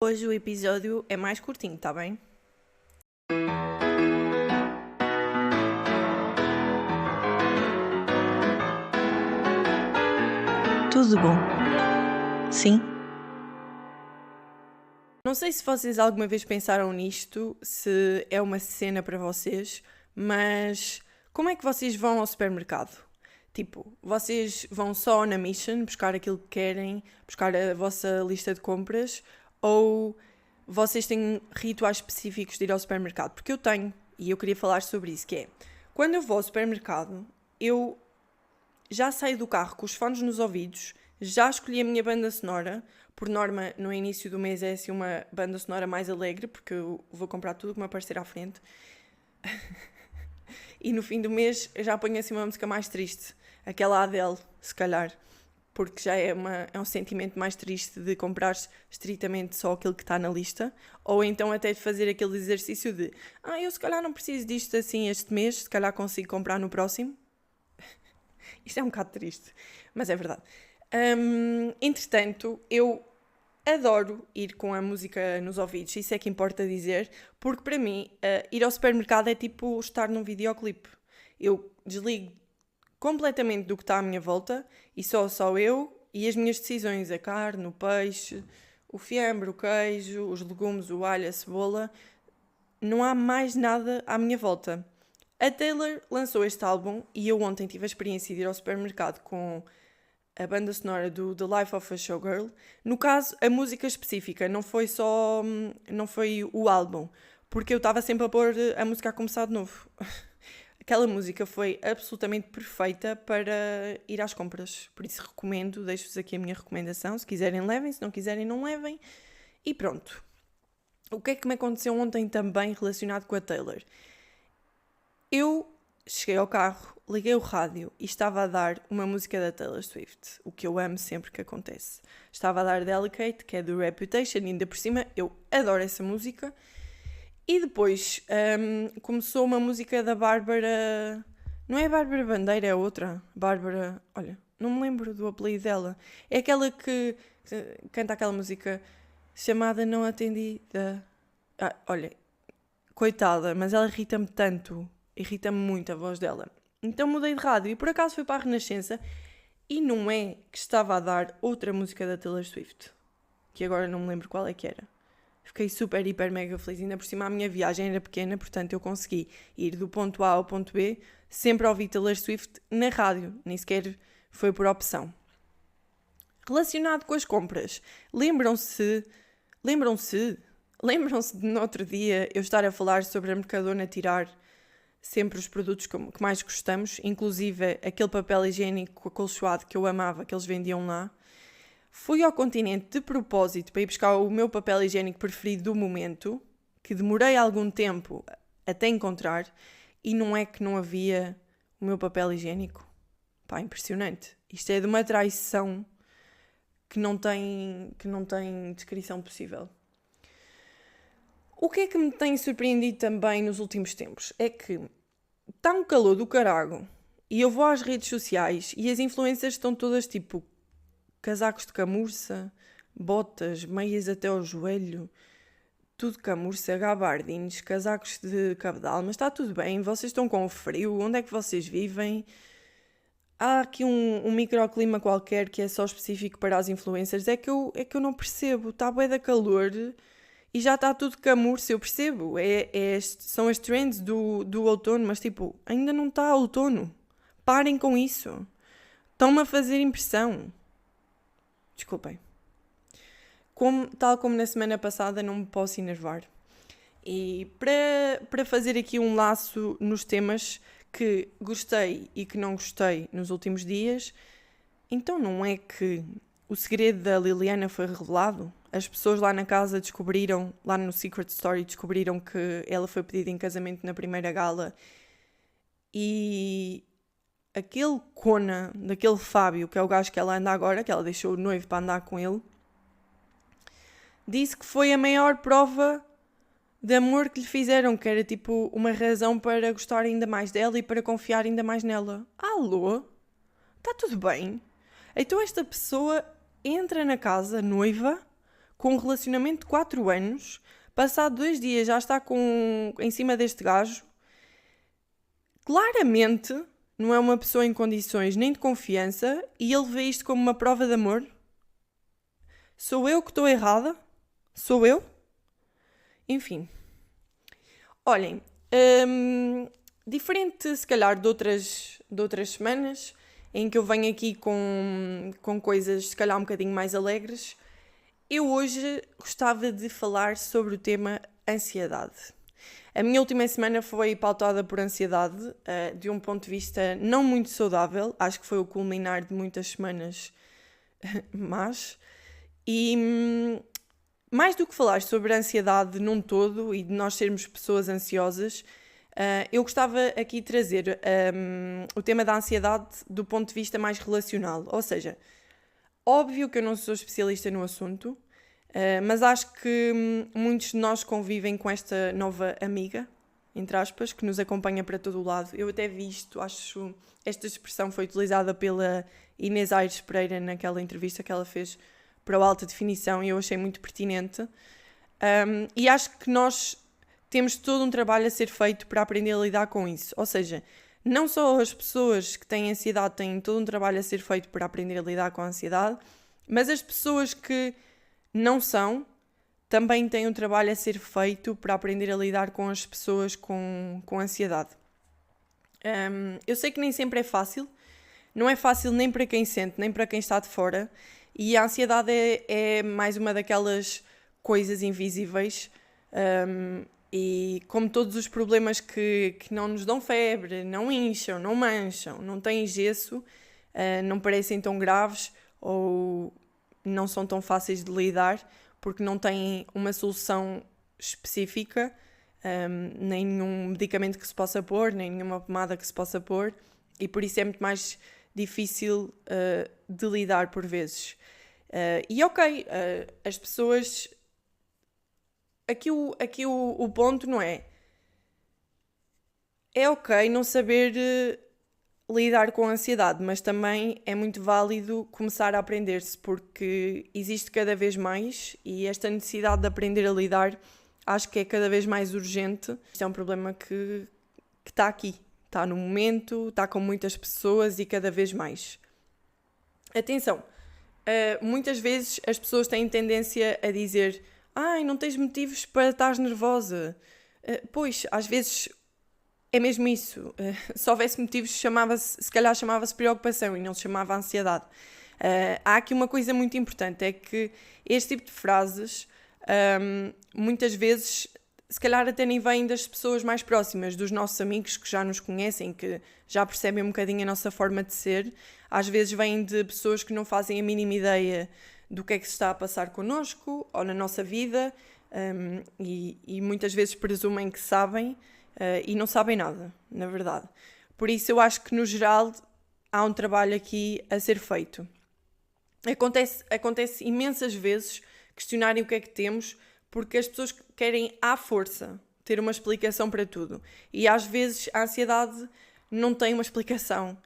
Hoje o episódio é mais curtinho, tá bem? Tudo bom? Sim? Não sei se vocês alguma vez pensaram nisto, se é uma cena para vocês, mas como é que vocês vão ao supermercado? Tipo, vocês vão só na mission buscar aquilo que querem, buscar a vossa lista de compras, ou vocês têm rituais específicos de ir ao supermercado? Porque eu tenho, e eu queria falar sobre isso, que é, quando eu vou ao supermercado, eu já saio do carro com os fones nos ouvidos, já escolhi a minha banda sonora. Por norma, no início do mês é assim uma banda sonora mais alegre, porque eu vou comprar tudo que me aparecer à frente. E no fim do mês eu já ponho assim uma música mais triste. Aquela Adele, se calhar. Porque já é um sentimento mais triste de comprar estritamente só aquilo que está na lista. Ou então até de fazer aquele exercício de eu se calhar não preciso disto assim este mês, se calhar consigo comprar no próximo. Isto é um bocado triste, mas é verdade. Entretanto, eu adoro ir com a música nos ouvidos, isso é que importa dizer, porque para mim, ir ao supermercado é tipo estar num videoclipe. Eu desligo completamente do que está à minha volta e só eu e as minhas decisões, a carne, o peixe, o fiambre, o queijo, os legumes, o alho, a cebola. Não há mais nada à minha volta. A Taylor lançou este álbum e eu ontem tive a experiência de ir ao supermercado com a banda sonora do The Life of a Showgirl. No caso, a música específica, não foi o álbum, porque eu estava sempre a pôr a música a começar de novo. Aquela música foi absolutamente perfeita para ir às compras, por isso recomendo, deixo-vos aqui a minha recomendação, se quiserem levem, se não quiserem não levem, e pronto. O que é que me aconteceu ontem também relacionado com a Taylor? Eu cheguei ao carro, liguei o rádio e estava a dar uma música da Taylor Swift, o que eu amo sempre que acontece. Estava a dar Delicate, que é do Reputation, e ainda por cima eu adoro essa música. E depois começou uma música da Bárbara. Não é a Bárbara Bandeira, é outra. Bárbara. Olha, não me lembro do apelido dela. É aquela que canta aquela música chamada Não Atendida. Olha, coitada, mas ela irrita-me tanto. Irrita-me muito a voz dela. Então mudei de rádio e por acaso fui para a Renascença e não é que estava a dar outra música da Taylor Swift, que agora não me lembro qual é que era. Fiquei super, hiper, mega feliz. Ainda por cima a minha viagem era pequena, portanto eu consegui ir do ponto A ao ponto B sempre a ouvir Taylor Swift na rádio, nem sequer foi por opção. Relacionado com as compras, lembram-se de no outro dia eu estar a falar sobre a Mercadona tirar sempre os produtos que mais gostamos, inclusive aquele papel higiênico acolchoado que eu amava, que eles vendiam lá. Fui ao Continente de propósito para ir buscar o meu papel higiênico preferido do momento, que demorei algum tempo até encontrar, e não é que não havia o meu papel higiênico. Pá, impressionante. Isto é de uma traição que não tem descrição possível. O que é que me tem surpreendido também nos últimos tempos é que está um calor do carago e eu vou às redes sociais e as influencers estão todas tipo casacos de camurça, botas, meias até ao joelho, tudo camurça, gabardines, casacos de cabedal, mas está tudo bem, vocês estão com frio, onde é que vocês vivem? Há aqui um microclima qualquer que é só específico para as influencers, é que eu não percebo, está bué da calor e já está tudo camurça, eu percebo, são as trends do outono, mas tipo, ainda não está outono, parem com isso, estão-me a fazer impressão. Desculpem. Tal como na semana passada, não me posso enervar. E para fazer aqui um laço nos temas que gostei e que não gostei nos últimos dias, então não é que o segredo da Liliana foi revelado? As pessoas lá na casa descobriram, lá no Secret Story, descobriram que ela foi pedida em casamento na primeira gala e aquele cona daquele Fábio, que é o gajo que ela anda agora, que ela deixou o noivo para andar com ele, disse que foi a maior prova de amor que lhe fizeram, que era tipo uma razão para gostar ainda mais dela e para confiar ainda mais nela. Alô? Está tudo bem? Então esta pessoa entra na casa, noiva, com um relacionamento de 4 anos, passado 2 dias já está em cima deste gajo, claramente não é uma pessoa em condições nem de confiança e ele vê isto como uma prova de amor. Sou eu que estou errada? Sou eu? Enfim. Olhem, diferente se calhar de outras semanas, em que eu venho aqui com coisas se calhar um bocadinho mais alegres, eu hoje gostava de falar sobre o tema ansiedade. A minha última semana foi pautada por ansiedade, de um ponto de vista não muito saudável, acho que foi o culminar de muitas semanas más, e mais do que falar sobre a ansiedade num todo e de nós sermos pessoas ansiosas, eu gostava aqui de trazer o tema da ansiedade do ponto de vista mais relacional. Ou seja, óbvio que eu não sou especialista no assunto, mas acho que muitos de nós convivem com esta nova amiga, entre aspas, que nos acompanha para todo o lado. Eu até vi isto, acho, esta expressão foi utilizada pela Inês Aires Pereira naquela entrevista que ela fez para o Alta Definição e eu achei muito pertinente. E acho que nós temos todo um trabalho a ser feito para aprender a lidar com isso. Ou seja, não só as pessoas que têm ansiedade têm todo um trabalho a ser feito para aprender a lidar com a ansiedade, mas as pessoas que não são também têm um trabalho a ser feito para aprender a lidar com as pessoas com ansiedade. Eu sei que nem sempre é fácil, não é fácil nem para quem sente, nem para quem está de fora, e a ansiedade é mais uma daquelas coisas invisíveis, e como todos os problemas que não nos dão febre, não incham, não mancham, não têm gesso, não parecem tão graves ou não são tão fáceis de lidar, porque não têm uma solução específica, nem nenhum medicamento que se possa pôr, nem nenhuma pomada que se possa pôr, e por isso é muito mais difícil de lidar por vezes. As pessoas... Aqui o ponto não é... É ok não saber lidar com a ansiedade, mas também é muito válido começar a aprender-se, porque existe cada vez mais e esta necessidade de aprender a lidar acho que é cada vez mais urgente. Isto é um problema que está aqui, está no momento, está com muitas pessoas e cada vez mais. Atenção, muitas vezes as pessoas têm tendência a dizer: ai, não tens motivos para estar nervosa. Pois, às vezes é mesmo isso. Se houvesse motivos, se calhar chamava-se preocupação e não se chamava ansiedade. Há aqui uma coisa muito importante, é que este tipo de frases muitas vezes, se calhar até nem vêm das pessoas mais próximas, dos nossos amigos que já nos conhecem, que já percebem um bocadinho a nossa forma de ser. Às vezes vêm de pessoas que não fazem a mínima ideia do que é que se está a passar connosco ou na nossa vida, e muitas vezes presumem que sabem, e não sabem nada, na verdade. Por isso eu acho que no geral há um trabalho aqui a ser feito. Acontece imensas vezes questionarem o que é que temos, porque as pessoas querem à força ter uma explicação para tudo, e às vezes a ansiedade não tem uma explicação.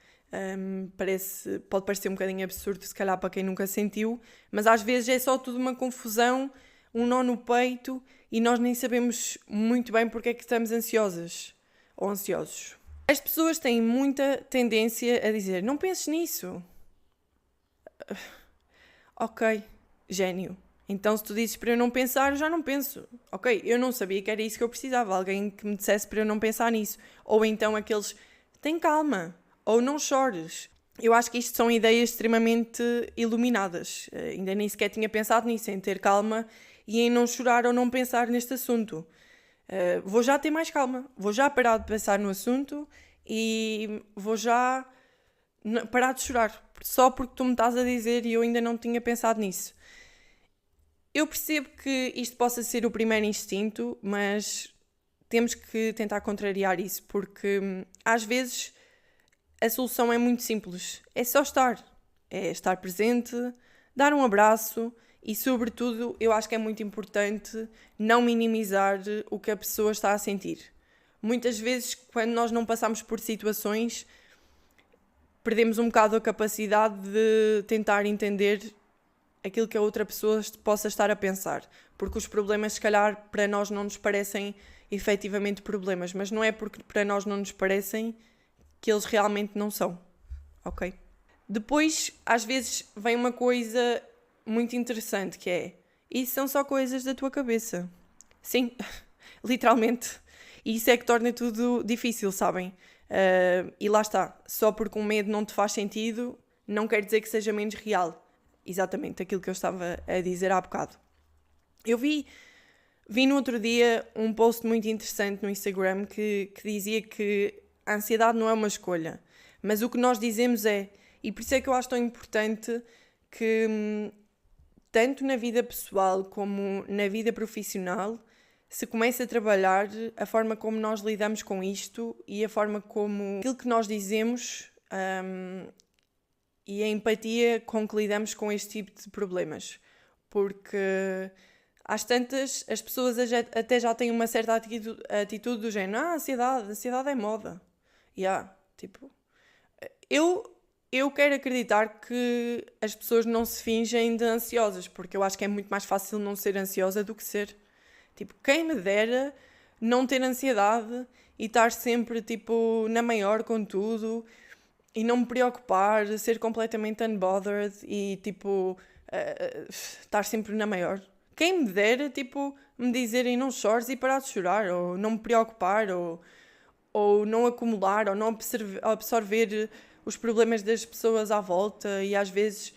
Pode parecer um bocadinho absurdo se calhar para quem nunca sentiu, mas às vezes é só tudo uma confusão, um nó no peito, e nós nem sabemos muito bem porque é que estamos ansiosas ou ansiosos. As pessoas têm muita tendência a dizer: não penses nisso. Ok, gênio. Então se tu dizes para eu não pensar, eu já não penso. Ok, eu não sabia que era isso que eu precisava, alguém que me dissesse para eu não pensar nisso. Ou então aqueles: tem calma, ou não chores. Eu acho que isto são ideias extremamente iluminadas. Ainda nem sequer tinha pensado nisso, em ter calma e em não chorar ou não pensar neste assunto. Vou já ter mais calma, vou já parar de pensar no assunto e vou já parar de chorar, só porque tu me estás a dizer e eu ainda não tinha pensado nisso. Eu percebo que isto possa ser o primeiro instinto, mas temos que tentar contrariar isso, porque às vezes a solução é muito simples. É só estar. É estar presente, dar um abraço e, sobretudo, eu acho que é muito importante não minimizar o que a pessoa está a sentir. Muitas vezes, quando nós não passamos por situações, perdemos um bocado a capacidade de tentar entender aquilo que a outra pessoa possa estar a pensar. Porque os problemas, se calhar, para nós não nos parecem efetivamente problemas, mas não é porque para nós não nos parecem que eles realmente não são, ok? Depois, às vezes, vem uma coisa muito interessante que é: isso são só coisas da tua cabeça. Sim, literalmente. E isso é que torna tudo difícil, sabem? E lá está, só porque um medo não te faz sentido, não quer dizer que seja menos real. Exatamente aquilo que eu estava a dizer há bocado. Eu vi no outro dia um post muito interessante no Instagram que dizia que a ansiedade não é uma escolha, mas o que nós dizemos é, e por isso é que eu acho tão importante que tanto na vida pessoal como na vida profissional se comece a trabalhar a forma como nós lidamos com isto e a forma como aquilo que nós dizemos e a empatia com que lidamos com este tipo de problemas. Porque às tantas as pessoas até já têm uma certa atitude do género: ansiedade é moda. Tipo, eu quero acreditar que as pessoas não se fingem de ansiosas, porque eu acho que é muito mais fácil não ser ansiosa do que ser. Tipo, quem me dera não ter ansiedade e estar sempre, tipo, na maior com tudo e não me preocupar, ser completamente unbothered e, tipo, estar sempre na maior. Quem me dera, tipo, me dizerem não chores e parar de chorar, ou não me preocupar, ou não acumular, ou não absorver os problemas das pessoas à volta e às vezes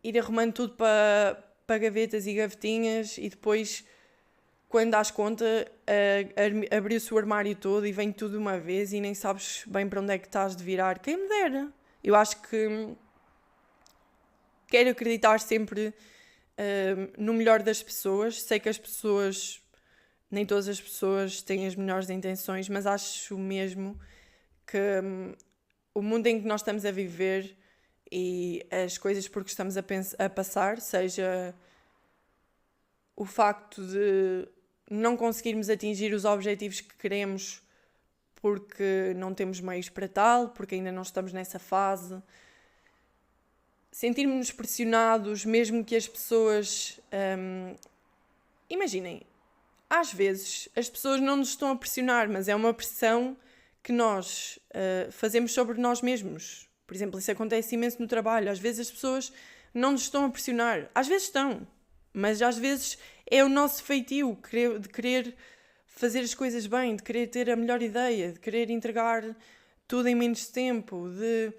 ir arrumando tudo para gavetas e gavetinhas e depois, quando dás conta, abriu-se o armário todo e vem tudo de uma vez e nem sabes bem para onde é que estás de virar. Quem me dera? Eu acho que quero acreditar sempre no melhor das pessoas. Sei que as pessoas, nem todas as pessoas têm as melhores intenções, mas acho mesmo que o mundo em que nós estamos a viver e as coisas por que estamos a passar, seja o facto de não conseguirmos atingir os objetivos que queremos porque não temos meios para tal, porque ainda não estamos nessa fase, sentirmos-nos pressionados, mesmo que as pessoas... imaginem, às vezes as pessoas não nos estão a pressionar, mas é uma pressão que nós fazemos sobre nós mesmos. Por exemplo, isso acontece imenso no trabalho. Às vezes as pessoas não nos estão a pressionar. Às vezes estão, mas às vezes é o nosso feitio de querer fazer as coisas bem, de querer ter a melhor ideia, de querer entregar tudo em menos tempo, de...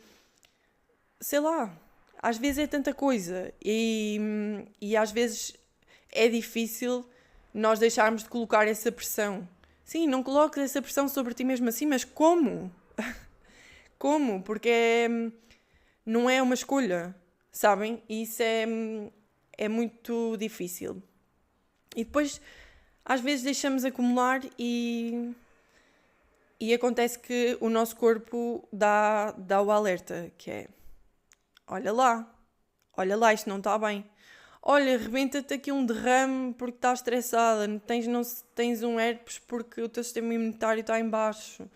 sei lá, às vezes é tanta coisa e às vezes é difícil nós deixarmos de colocar essa pressão. Sim, não coloques essa pressão sobre ti mesmo assim, mas como? Como? Porque não é uma escolha, sabem? E isso é muito difícil. E depois, às vezes, deixamos acumular e acontece que o nosso corpo dá o alerta, que é: olha lá, isto não está bem. Olha, rebenta-te aqui um derrame porque estás estressada, tens um herpes porque o teu sistema imunitário está em baixo.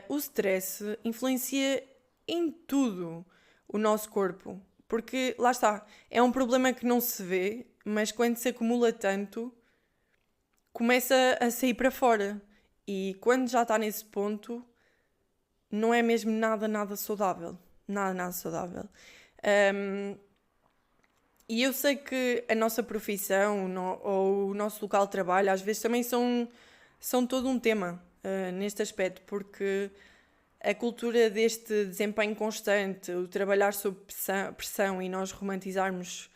O stress influencia em tudo o nosso corpo, porque, lá está, é um problema que não se vê, mas quando se acumula tanto, começa a sair para fora. E quando já está nesse ponto, não é mesmo nada saudável. Nada saudável. E eu sei que a nossa profissão ou o nosso local de trabalho às vezes também são todo um tema neste aspecto, porque a cultura deste desempenho constante, o trabalhar sob pressão e nós romantizarmos,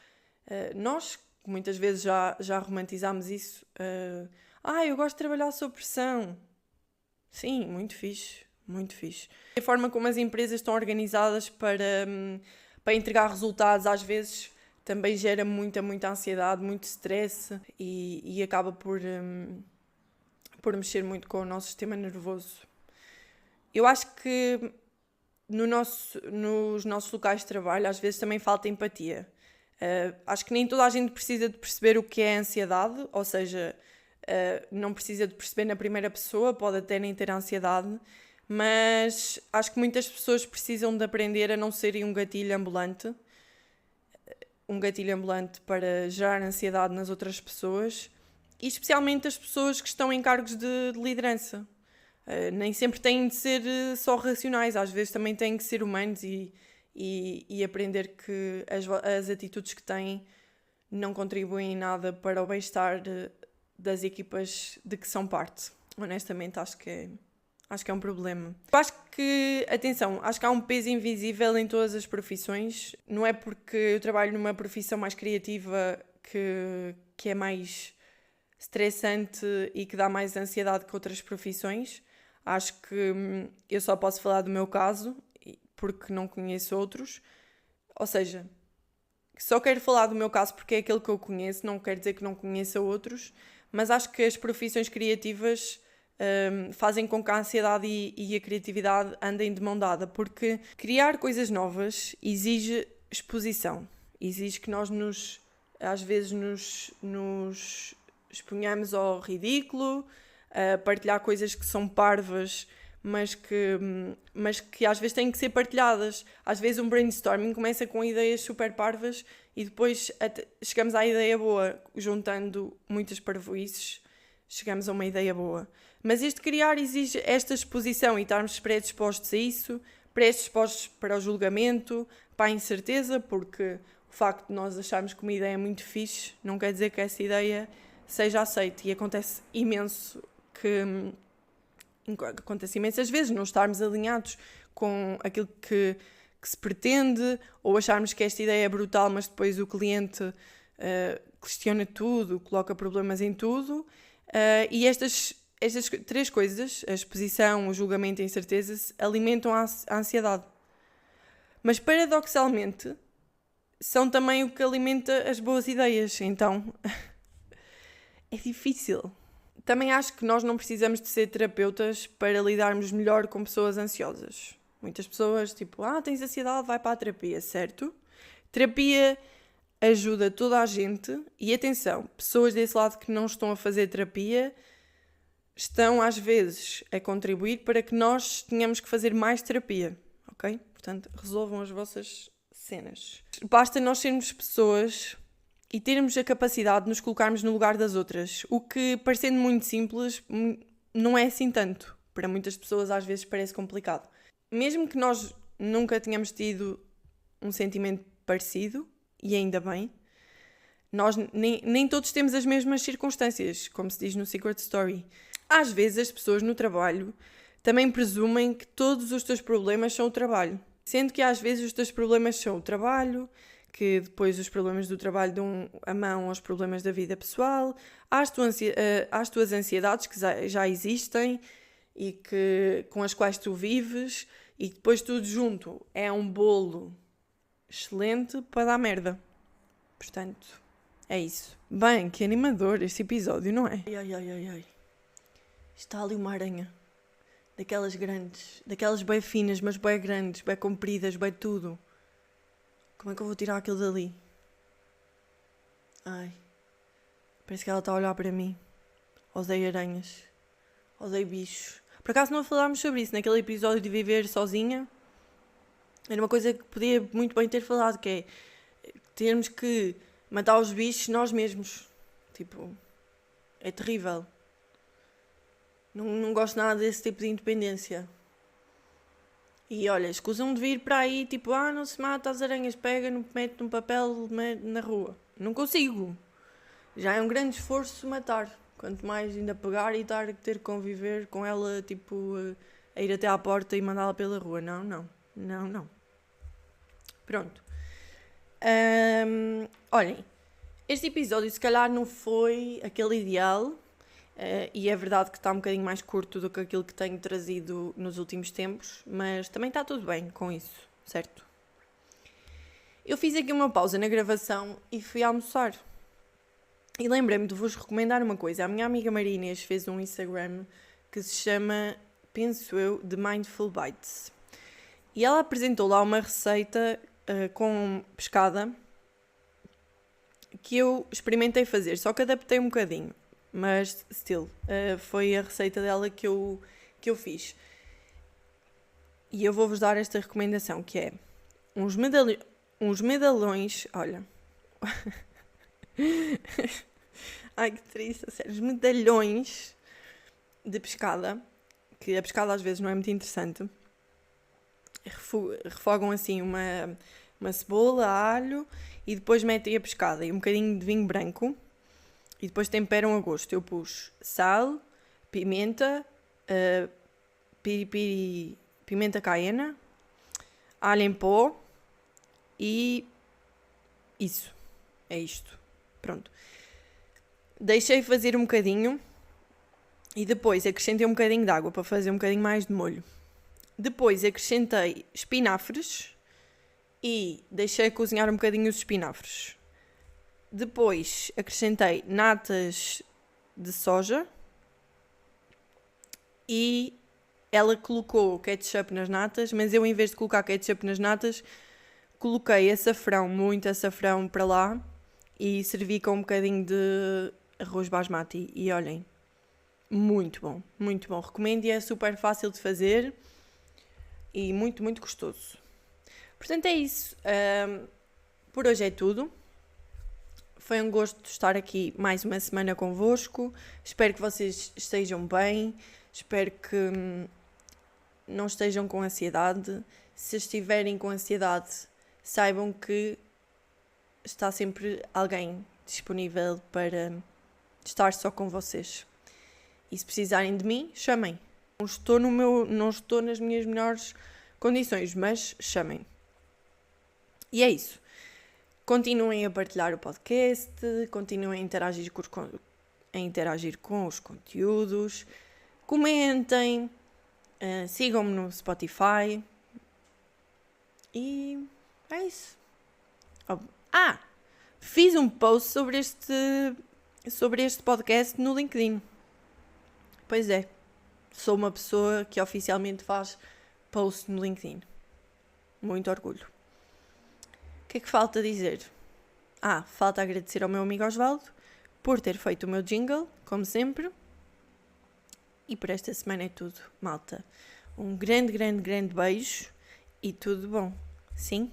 nós muitas vezes já romantizámos isso. Eu gosto de trabalhar sob pressão. Sim, muito fixe, muito fixe. A forma como as empresas estão organizadas para entregar resultados às vezes também gera muita ansiedade, muito stress e acaba por mexer muito com o nosso sistema nervoso. Eu acho que nos nossos locais de trabalho às vezes também falta empatia. Acho que nem toda a gente precisa de perceber o que é ansiedade, ou seja, não precisa de perceber na primeira pessoa, pode até nem ter ansiedade, mas acho que muitas pessoas precisam de aprender a não serem um gatilho ambulante um gatilho ambulante para gerar ansiedade nas outras pessoas e especialmente as pessoas que estão em cargos de liderança. Nem sempre têm de ser só racionais, às vezes também têm que ser humanos e aprender que as atitudes que têm não contribuem em nada para o bem-estar das equipas de que são parte. Honestamente, acho que é um problema. Eu acho que, atenção, acho que há um peso invisível em todas as profissões. Não é porque eu trabalho numa profissão mais criativa que é mais estressante e que dá mais ansiedade que outras profissões. Acho que eu só posso falar do meu caso, porque não conheço outros. Ou seja, só quero falar do meu caso porque é aquele que eu conheço, não quer dizer que não conheça outros, mas acho que as profissões criativas fazem com que a ansiedade e a criatividade andem de mão dada, porque criar coisas novas exige exposição, exige que nós às vezes nos exponhamos ao ridículo, a partilhar coisas que são parvas, mas que às vezes têm que ser partilhadas. Às vezes um brainstorming começa com ideias super parvas e depois chegamos à ideia boa, juntando muitas parvoices, chegamos a uma ideia boa. Mas este criar exige esta exposição e estarmos predispostos a isso, predispostos para o julgamento, para a incerteza, porque o facto de nós acharmos que uma ideia é muito fixe não quer dizer que essa ideia seja aceita. E acontece imensas vezes não estarmos alinhados com aquilo que se pretende, ou acharmos que esta ideia é brutal, mas depois o cliente questiona tudo, coloca problemas em tudo. E estas três coisas, a exposição, o julgamento e a incerteza, alimentam a ansiedade. Mas, paradoxalmente, são também o que alimenta as boas ideias. Então, é difícil. Também acho que nós não precisamos de ser terapeutas para lidarmos melhor com pessoas ansiosas. Muitas pessoas, tipo, tens ansiedade, vai para a terapia, certo? Terapia ajuda toda a gente. E atenção, pessoas desse lado que não estão a fazer terapia estão, às vezes, a contribuir para que nós tenhamos que fazer mais terapia, ok? Portanto, resolvam as vossas cenas. Basta nós sermos pessoas e termos a capacidade de nos colocarmos no lugar das outras, o que, parecendo muito simples, não é assim tanto. Para muitas pessoas, às vezes, parece complicado. Mesmo que nós nunca tenhamos tido um sentimento parecido, e ainda bem, nós nem todos temos as mesmas circunstâncias, como se diz no Secret Story. Às vezes, as pessoas no trabalho também presumem que todos os teus problemas são o trabalho, sendo que às vezes os teus problemas são o trabalho, que depois os problemas do trabalho dão a mão aos problemas da vida pessoal, às tuas ansiedades que já existem e com as quais tu vives, e depois tudo junto é um bolo excelente para dar merda. Portanto, é isso. Bem, que animador este episódio, não é? Ai. Está ali uma aranha. Daquelas grandes, daquelas bem finas, mas bem grandes, bem compridas, bem tudo. Como é que eu vou tirar aquilo dali? Ai, parece que ela está a olhar para mim. Odeio aranhas. Odeio bichos. Por acaso não falámos sobre isso naquele episódio de viver sozinha? Era uma coisa que podia muito bem ter falado, que é termos que matar os bichos nós mesmos. Tipo, é terrível. Não gosto nada desse tipo de independência. E olha, escusam de vir para aí, tipo, não se mata as aranhas, pega, mete num papel na rua. Não consigo. Já é um grande esforço matar. Quanto mais ainda pegar e ter que conviver com ela, tipo, a ir até à porta e mandá-la pela rua. Não. Pronto. Olhem, este episódio se calhar não foi aquele ideal. E é verdade que está um bocadinho mais curto do que aquilo que tenho trazido nos últimos tempos, mas também está tudo bem com isso, certo? Eu fiz aqui uma pausa na gravação e fui almoçar. E lembrei-me de vos recomendar uma coisa. A minha amiga Maria Inês fez um Instagram que se chama, penso eu, The Mindful Bites. E ela apresentou lá uma receita com pescada que eu experimentei fazer, só que adaptei um bocadinho. Mas, foi a receita dela que eu fiz. E eu vou-vos dar esta recomendação, que é uns medalhões, olha, Ai, que triste, a sério. Os medalhões de pescada, que a pescada às vezes não é muito interessante, refogam assim uma cebola, alho e depois metem a pescada e um bocadinho de vinho branco e depois temperam a gosto. Eu pus sal, pimenta, piripiri, pimenta caiena, alho em pó e isso. É isto. Pronto. Deixei fazer um bocadinho e depois acrescentei um bocadinho de água para fazer um bocadinho mais de molho. Depois acrescentei espinafres e deixei cozinhar um bocadinho os espinafres. Depois acrescentei natas de soja e ela colocou ketchup nas natas, mas eu, em vez de colocar ketchup nas natas, coloquei açafrão, muito açafrão para lá e servi com um bocadinho de arroz basmati. E olhem, muito bom, muito bom. Recomendo e é super fácil de fazer e muito, muito gostoso. Portanto, é isso. Por hoje é tudo. Foi um gosto estar aqui mais uma semana convosco. Espero que vocês estejam bem. Espero que não estejam com ansiedade. Se estiverem com ansiedade, saibam que está sempre alguém disponível para estar só com vocês. E se precisarem de mim, chamem. Não estou nas minhas melhores condições, mas chamem. E é isso. Continuem a partilhar o podcast, continuem a interagir com os conteúdos, comentem, sigam-me no Spotify e é isso. Fiz um post sobre este podcast no LinkedIn. Pois é, sou uma pessoa que oficialmente faz post no LinkedIn. Muito orgulho. O que é que falta dizer? Falta agradecer ao meu amigo Osvaldo por ter feito o meu jingle, como sempre. E por esta semana é tudo, malta. Um grande, grande, grande beijo e tudo bom. Sim?